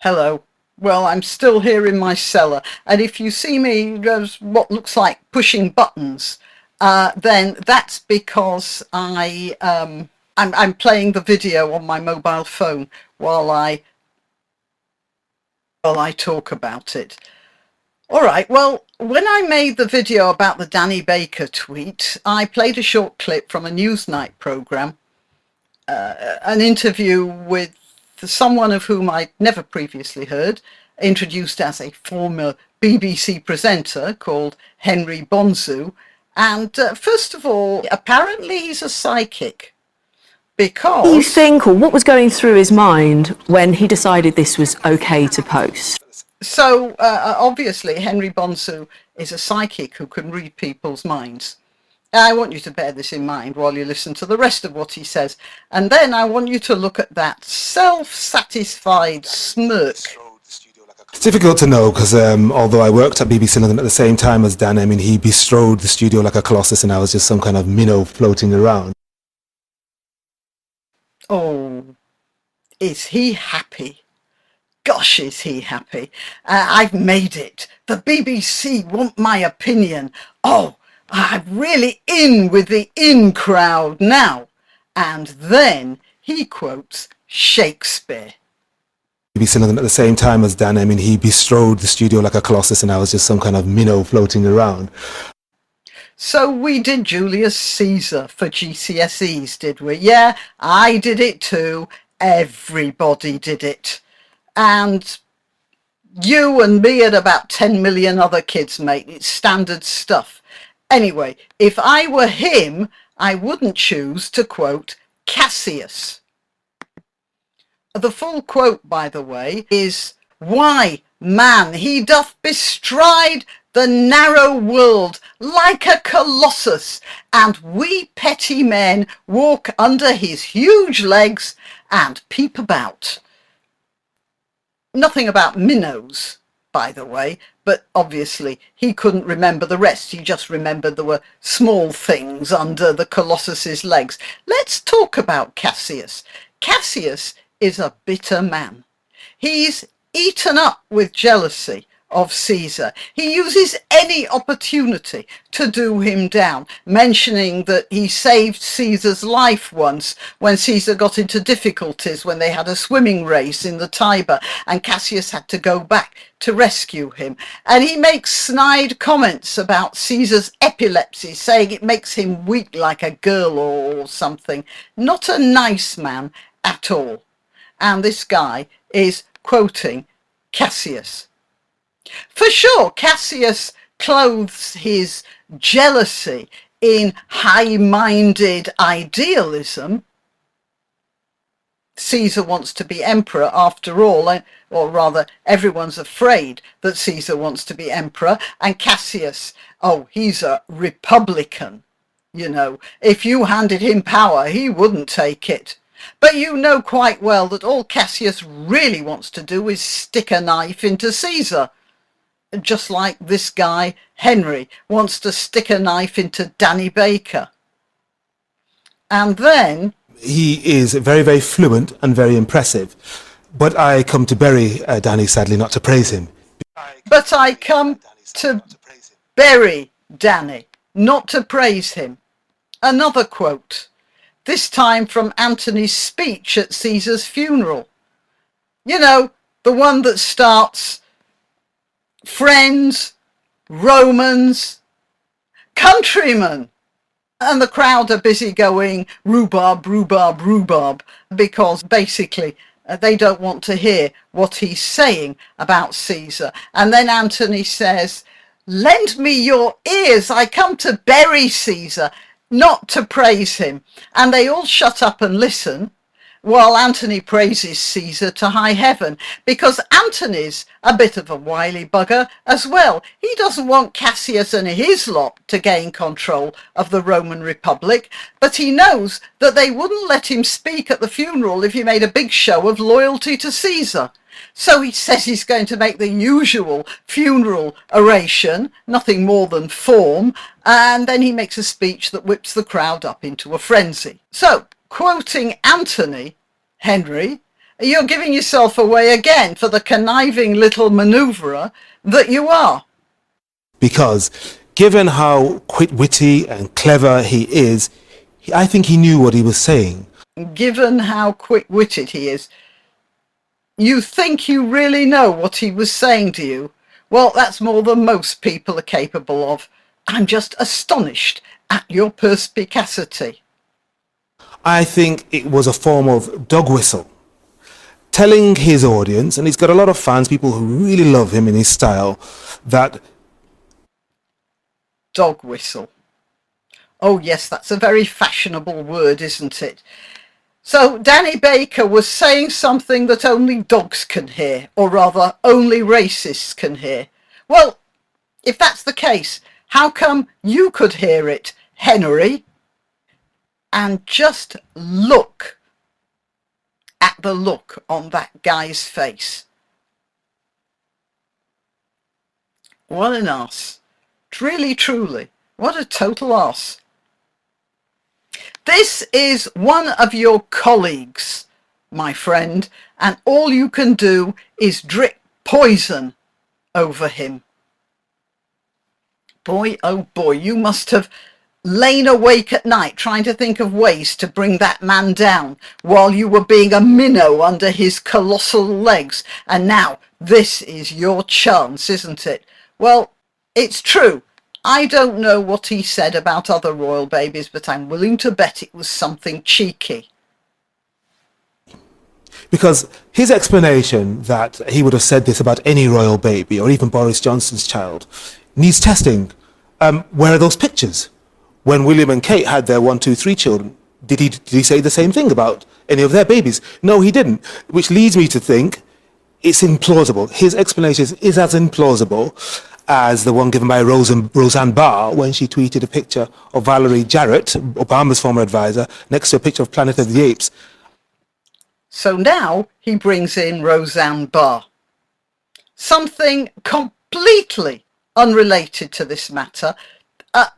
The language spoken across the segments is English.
Hello. Well, I'm still here in my cellar, and if you see me as what looks like pushing buttons, then that's because I'm playing the video on my mobile phone while I talk about it. All right. Well, when I made the video about the Danny Baker tweet, I played a short clip from a Newsnight program, an interview with someone of whom I'd never previously heard, introduced as a former BBC presenter called Henry Bonzu. And first of all, apparently he's a psychic What do you because... think, or what was going through his mind when he decided this was okay to post? So obviously Henry Bonzu is a psychic who can read people's minds. I want you to bear this in mind while you listen to the rest of what he says. And then I want you to look at that self-satisfied smirk. It's difficult to know because although I worked at BBC London at the same time as Dan, I mean, he bestrode the studio like a colossus and I was just some kind of minnow floating around. Oh, is he happy? Gosh, is he happy? I've made it. The BBC want my opinion. Oh, I'm really in with the in crowd now. And then he quotes Shakespeare. BBC London at the same time as Dan, I mean, he bestrode the studio like a colossus and I was just some kind of minnow floating around. So we did Julius Caesar for GCSEs, did we? Yeah, I did it too. Everybody did it. And you and me and about 10 million other kids, mate. It's standard stuff. Anyway, if I were him, I wouldn't choose to quote Cassius. The full quote, by the way, is, "Why, man, he doth bestride the narrow world like a colossus, and we petty men walk under his huge legs and peep about." Nothing about minnows, by the way, but obviously he couldn't remember the rest. He just remembered there were small things under the Colossus's legs. Let's talk about Cassius. Cassius is a bitter man. He's eaten up with jealousy of Caesar. He uses any opportunity to do him down, mentioning that he saved Caesar's life once when Caesar got into difficulties when they had a swimming race in the Tiber and Cassius had to go back to rescue him. And he makes snide comments about Caesar's epilepsy, saying it makes him weak like a girl or something. Not a nice man at all. And this guy is quoting Cassius. For sure, Cassius clothes his jealousy in high-minded idealism. Caesar wants to be emperor after all, or rather, everyone's afraid that Caesar wants to be emperor, and Cassius, oh, he's a republican. You know, if you handed him power, he wouldn't take it. But you know quite well that all Cassius really wants to do is stick a knife into Caesar. Just like this guy, Henry, wants to stick a knife into Danny Baker. And then... He is very, very fluent and very impressive. But I come to bury Danny, sadly, not to praise him. But I come to bury Danny, not to praise him. Another quote, this time from Antony's speech at Caesar's funeral. You know, the one that starts... friends, Romans, countrymen. And the crowd are busy going rhubarb, rhubarb, rhubarb, because basically they don't want to hear what he's saying about Caesar. And then Antony says, lend me your ears, I come to bury Caesar, not to praise him. And they all shut up and listen, while Antony praises Caesar to high heaven, because Antony's a bit of a wily bugger as well. He doesn't want Cassius and his lot to gain control of the Roman Republic, but he knows that they wouldn't let him speak at the funeral if he made a big show of loyalty to Caesar. So he says he's going to make the usual funeral oration, nothing more than form, and then he makes a speech that whips the crowd up into a frenzy. So, quoting Antony, Henry, You're giving yourself away again for the conniving little manoeuvrer that you are. Because given how witty and clever he is, I think he knew what he was saying. Given how quick-witted he is, you think you really know what he was saying to you? Well, that's more than most people are capable of. I'm just astonished at your perspicacity. I think it was a form of dog whistle, telling his audience, and he's got a lot of fans, people who really love him in his style, that... Dog whistle. Oh yes, that's a very fashionable word, isn't it? So Danny Baker was saying something that only dogs can hear, or rather only racists can hear. Well, if that's the case, how come you could hear it, Henry? And just look at the look on that guy's face. What an arse. Really, truly, what a total arse. This is one of your colleagues, my friend, and all you can do is drip poison over him. Boy, oh boy, you must have lain awake at night trying to think of ways to bring that man down while you were being a minnow under his colossal legs. And now this is your chance, isn't it? Well, it's true. I don't know what he said about other royal babies, but I'm willing to bet it was something cheeky. Because his explanation that he would have said this about any royal baby, or even Boris Johnson's child, needs testing. Where are those pictures? When William and Kate had their 1, 2, 3 children, did he say the same thing about any of their babies? No, he didn't. Which leads me to think it's implausible. His explanation is as implausible as the one given by Roseanne Barr when she tweeted a picture of Valerie Jarrett, Obama's former advisor, next to a picture of Planet of the Apes. So now he brings in Roseanne Barr. Something completely unrelated to this matter.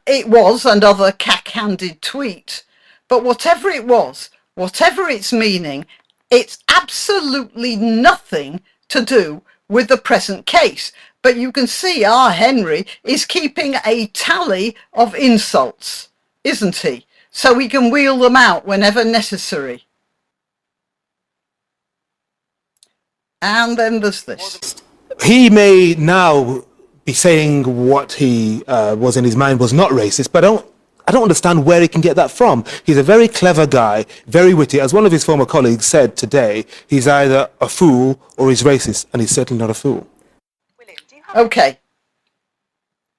It was another cack-handed tweet, but whatever it was, whatever its meaning, it's absolutely nothing to do with the present case. But you can see our Henry is keeping a tally of insults, isn't he? So he can wheel them out whenever necessary. And then there's this. He may now be saying what he was in his mind was not racist, but I don't understand where he can get that from. He's a very clever guy, very witty. As one of his former colleagues said today, he's either a fool or he's racist, and he's certainly not a fool. Okay.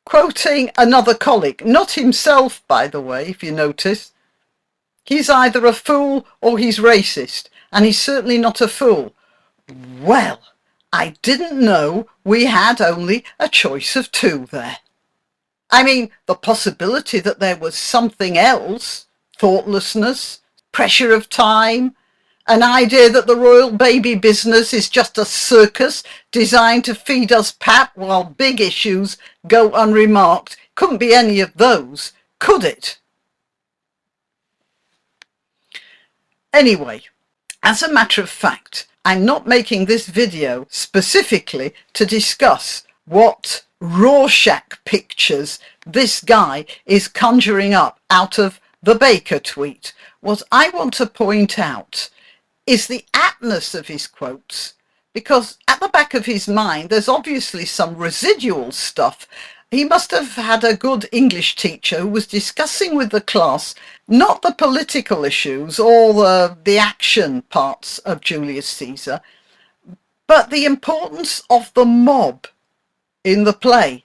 Quoting another colleague, not himself, by the way, if you notice. He's either a fool or he's racist, and he's certainly not a fool. Well, I didn't know we had only a choice of two there. I mean, the possibility that there was something else, thoughtlessness, pressure of time, an idea that the royal baby business is just a circus designed to feed us pap while big issues go unremarked. Couldn't be any of those, could it? Anyway, as a matter of fact, I'm not making this video specifically to discuss what Rorschach pictures this guy is conjuring up out of the Baker tweet. What I want to point out is the aptness of his quotes, because at the back of his mind there's obviously some residual stuff. He must have had a good English teacher who was discussing with the class not the political issues or the action parts of Julius Caesar, but the importance of the mob in the play.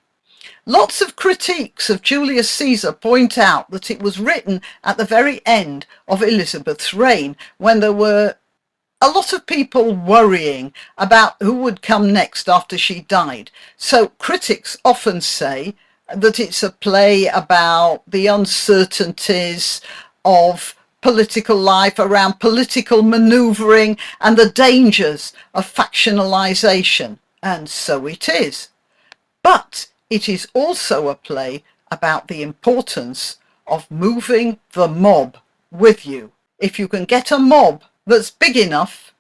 Lots of critiques of Julius Caesar point out that it was written at the very end of Elizabeth's reign, when there were a lot of people worrying about who would come next after she died. So critics often say that it's a play about the uncertainties of political life, around political manoeuvring and the dangers of factionalization. And so it is. But it is also a play about the importance of moving the mob with you. If you can get a mob that's big enough,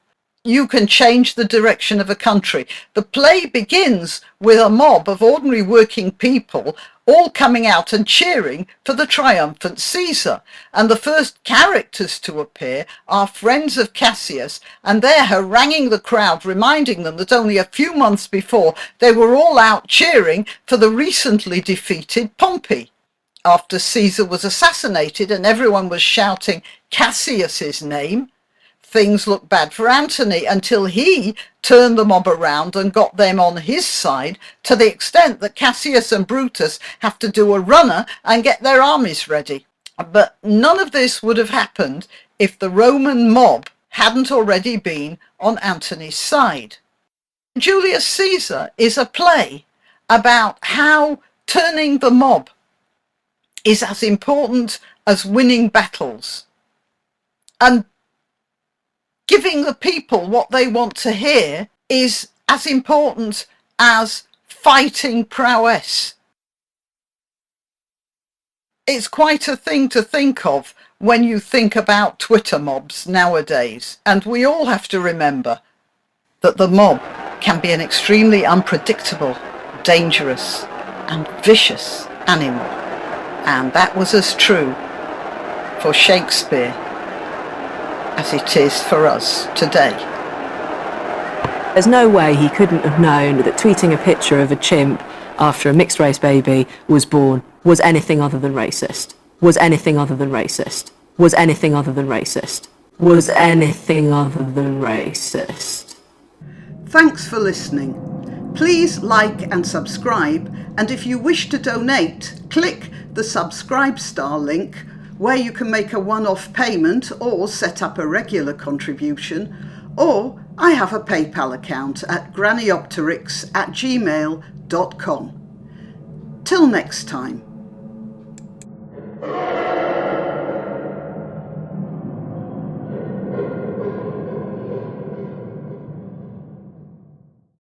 you can change the direction of a country. The play begins with a mob of ordinary working people all coming out and cheering for the triumphant Caesar. And the first characters to appear are friends of Cassius, and they're haranguing the crowd, reminding them that only a few months before they were all out cheering for the recently defeated Pompey. After Caesar was assassinated and everyone was shouting Cassius's name, things looked bad for Antony until he turned the mob around and got them on his side, to the extent that Cassius and Brutus have to do a runner and get their armies ready. But none of this would have happened if the Roman mob hadn't already been on Antony's side. Julius Caesar is a play about how turning the mob is as important as winning battles, and giving the people what they want to hear is as important as fighting prowess. It's quite a thing to think of when you think about Twitter mobs nowadays, and we all have to remember that the mob can be an extremely unpredictable, dangerous and vicious animal. And that was as true for Shakespeare as it is for us today. There's no way he couldn't have known that tweeting a picture of a chimp after a mixed race baby was born was anything other than racist. Was anything other than racist. Was anything other than racist. Was anything other than racist. Thanks for listening. Please like and subscribe, and if you wish to donate, click the subscribe star link, where you can make a one-off payment or set up a regular contribution, or I have a PayPal account at grannyopteryx@gmail.com. Till next time.